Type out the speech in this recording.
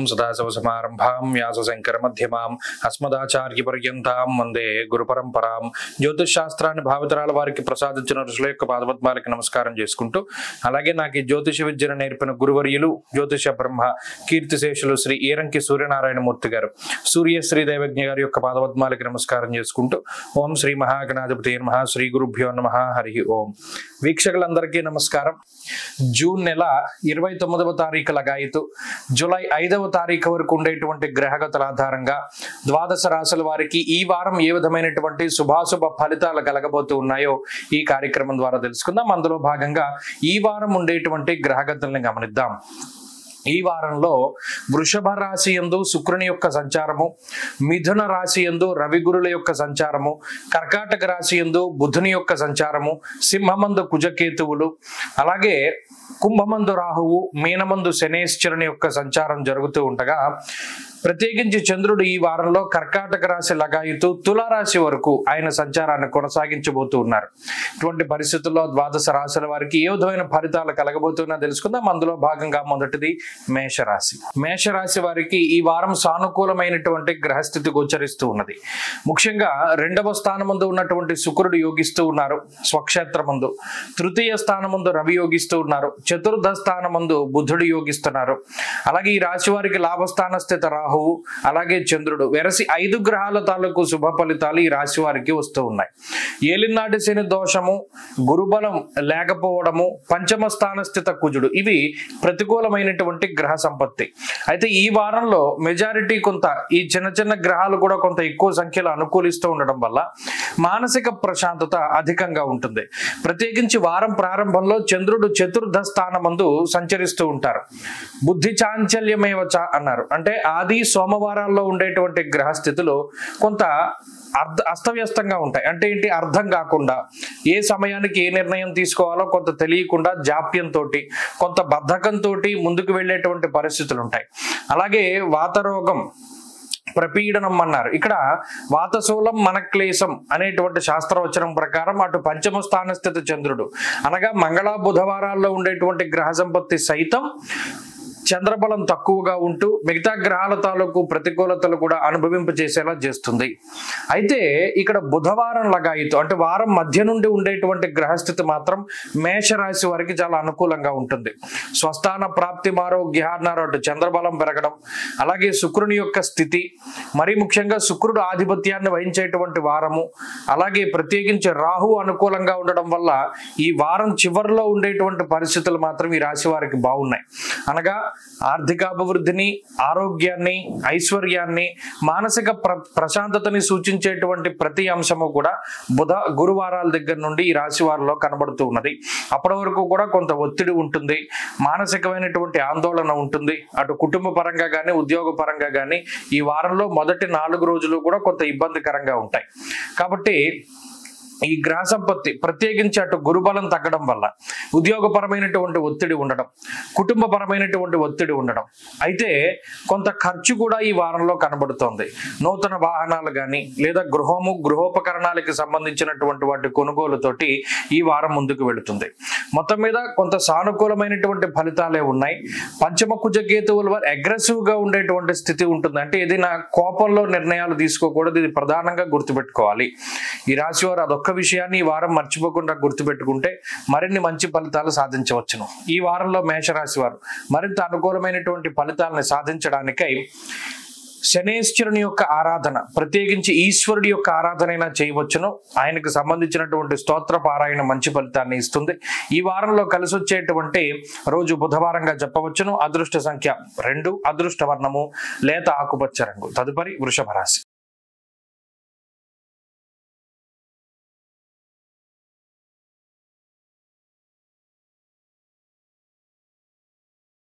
ఓం సదాశివసమారంభాం వ్యాసశంకరమధ్యమాం అస్మదాచార్యపర్యంతాం వందే గురుపరంపరాం. జ్యోతిష్ శాస్త్రాన్ని భావితరాల వారికి ప్రసాదించిన ఋషుల యొక్క పాదపద్మాలకి నమస్కారం చేసుకుంటూ, అలాగే నాకు ఈ జ్యోతిష విద్యను నేర్పిన గురువర్యులు జ్యోతిష బ్రహ్మ కీర్తిశేషులు శ్రీ ఈరంకి సూర్యనారాయణమూర్తి గారు, సూర్యశ్రీ దైవజ్ఞ గారి యొక్క పాదపద్మాలకి నమస్కారం చేసుకుంటూ, ఓం శ్రీ మహాగణాధిపతి నమః, శ్రీ గురుభ్యో నమః, హరి ఓం. వీక్షకులందరికీ నమస్కారం. జూన్ నెల 29వ తారీఖు లగాయితూ జూలై 5వ తారీఖు వరకు ఉండేటువంటి గ్రహగతుల ఆధారంగా ద్వాదశ రాశుల వారికి ఈ వారం ఏ విధమైనటువంటి శుభాశుభ ఫలితాలు కలగబోతూ ఉన్నాయో ఈ కార్యక్రమం ద్వారా తెలుసుకుందాం. అందులో భాగంగా ఈ వారం ఉండేటువంటి గ్రహగతుల్ని గమనిద్దాం. ఈ వారంలో వృషభ రాశి యందు శుక్రుని యొక్క సంచారము, మిథున రాశి యందు రవిగురుల యొక్క సంచారము, కర్కాటక రాశి యందు బుధుని యొక్క సంచారము, సింహమందు కుజకేతువులు, అలాగే కుంభమందు రాహువు, మీనమందు శనేశ్వరుని యొక్క సంచారం జరుగుతూ ఉండగా, ప్రత్యేకించి చంద్రుడు ఈ వారంలో కర్కాటక రాశి లగాయితూ తులారాశి వరకు ఆయన సంచారాన్ని కొనసాగించబోతూ ఉన్నారు. ఇటువంటి పరిస్థితుల్లో ద్వాదశ రాశుల వారికి ఏ విధమైన ఫలితాలు కలగబోతున్నా తెలుసుకుందాం. అందులో భాగంగా మొదటిది మేషరాశి. మేషరాశి వారికి ఈ వారం సానుకూలమైనటువంటి గ్రహస్థితి గోచరిస్తూ ఉన్నది. ముఖ్యంగా 2వ స్థానమందు ఉన్నటువంటి శుక్రుడు యోగిస్తూ ఉన్నారు స్వక్షేత్రమందు, తృతీయ స్థానమందు రవి యోగిస్తూ ఉన్నారు, చతుర్థ స్థానమందు బుధుడు యోగిస్తున్నారు. అలాగే ఈ రాశి వారికి లాభస్థాన స్థిత రాహువు, అలాగే చంద్రుడు, వెరసి 5 గ్రహాల తాలూకు శుభ ఫలితాలు ఈ రాశి వారికి వస్తూ ఉన్నాయి. ఏలినాటి శని దోషము, గురుబలం లేకపోవడము, పంచమ స్థాన స్థిత కుజుడు, ఇవి ప్రతికూలమైనటువంటి గ్రహ సంపత్తి. అయితే ఈ వారంలో మెజారిటీ కొంత ఈ చిన్న చిన్న గ్రహాలు కూడా కొంత ఎక్కువ సంఖ్యలో అనుకూలిస్తూ ఉండడం వల్ల మానసిక ప్రశాంతత అధికంగా ఉంటుంది. ప్రత్యేకించి వారం ప్రారంభంలో చంద్రుడు చతుర్థ స్థానమందు సంచరిస్తూ ఉంటారు. బుద్ధి చాంచల్యమేవచ అన్నారు. అంటే ఆది సోమవారాల్లో ఉండేటువంటి గ్రహస్థితులు కొంత అస్తవ్యస్తంగా ఉంటాయి. అంటే ఏంటి, అర్థం కాకుండా ఏ సమయానికి ఏ నిర్ణయం తీసుకోవాలో కొంత తెలియకుండా జాప్యంతో, కొంత బద్ధకంతో ముందుకు వెళ్ళేటువంటి పరిస్థితులు ఉంటాయి. అలాగే వాతరోగం, ప్రపీడనం అన్నారు. ఇక్కడ వాతశూలం మనక్లేశం అనేటువంటి శాస్త్రవచనం ప్రకారం అటు పంచమ స్థాన స్థిత చంద్రుడు అనగా మంగళ బుధవారాల్లో ఉండేటువంటి గ్రహ సంపత్తి సైతం చంద్రబలం తక్కువగా ఉంటూ మిగతా గ్రహాల తాలూకు ప్రతికూలతలు కూడా అనుభవింప చేసేలా చేస్తుంది. అయితే ఇక్కడ బుధవారం లగాయితూ అంటే వారం మధ్య నుండి ఉండేటువంటి గ్రహస్థితి మాత్రం మేషరాశి వారికి చాలా అనుకూలంగా ఉంటుంది. స్వస్థాన ప్రాప్తి ఆరోగ్య అన్నారు. అటు చంద్రబలం పెరగడం, అలాగే శుక్రుని యొక్క స్థితి, మరీ ముఖ్యంగా శుక్రుడు ఆధిపత్యాన్ని వహించేటువంటి వారము, అలాగే ప్రత్యేకించి రాహు అనుకూలంగా ఉండడం వల్ల ఈ వారం చివరిలో ఉండేటువంటి పరిస్థితులు మాత్రం ఈ రాశి వారికి బాగున్నాయి. అనగా ఆర్థికాభివృద్ధిని, ఆరోగ్యాన్ని, ఐశ్వర్యాన్ని, మానసిక ప్రశాంతతని సూచించేటువంటి ప్రతి అంశము కూడా బుధ గురువారాల దగ్గర నుండి ఈ రాశి వారిలో కనబడుతూ ఉన్నది. అప్పటి వరకు కూడా కొంత ఒత్తిడి ఉంటుంది, మానసికమైనటువంటి ఆందోళన ఉంటుంది. అటు కుటుంబ పరంగా కానీ ఉద్యోగ పరంగా కానీ ఈ వారంలో మొదటి 4 రోజులు కూడా కొంత ఇబ్బందికరంగా ఉంటాయి. కాబట్టి ఈ గ్రహ సంపత్తి ప్రత్యేకించి అటు గురుబలం తగ్గడం వల్ల ఉద్యోగపరమైనటువంటి ఒత్తిడి ఉండడం, కుటుంబపరమైనటువంటి ఒత్తిడి ఉండడం, అయితే కొంత ఖర్చు కూడా ఈ వారంలో కనబడుతోంది. నూతన వాహనాలు కానీ లేదా గృహోపకరణాలకి సంబంధించినటువంటి వాటి కొనుగోలుతోటి ఈ వారం ముందుకు వెళుతుంది. మొత్తం మీద కొంత సానుకూలమైనటువంటి ఫలితాలే ఉన్నాయి. పంచమ కుజకేతువుల వారు అగ్రెసివ్ గా ఉండేటువంటి స్థితి ఉంటుంది. అంటే ఇది నా కోపంలో నిర్ణయాలు తీసుకోకూడదు, ఇది ప్రధానంగా గుర్తుపెట్టుకోవాలి. ఈ రాశి వారు అదొక్క విషయాన్ని ఈ వారం మర్చిపోకుండా గుర్తుపెట్టుకుంటే మరిన్ని మంచి ఫలితాలు సాధించవచ్చును. ఈ వారంలో మేషరాశి వారు మరింత అనుకూలమైనటువంటి ఫలితాలను సాధించడానికై శనేశ్వరుని యొక్క ఆరాధన, ప్రత్యేకించి ఈశ్వరుడి యొక్క ఆరాధన చేయవచ్చును. ఆయనకు సంబంధించినటువంటి స్తోత్ర పారాయణ మంచి ఫలితాన్ని ఇస్తుంది. ఈ వారంలో కలిసి వచ్చేటువంటి రోజు బుధవారంగా చెప్పవచ్చును. అదృష్ట సంఖ్య 2, అదృష్ట వర్ణము లేత ఆకుపచ్చ రంగు. తదుపరి వృషభ రాశి.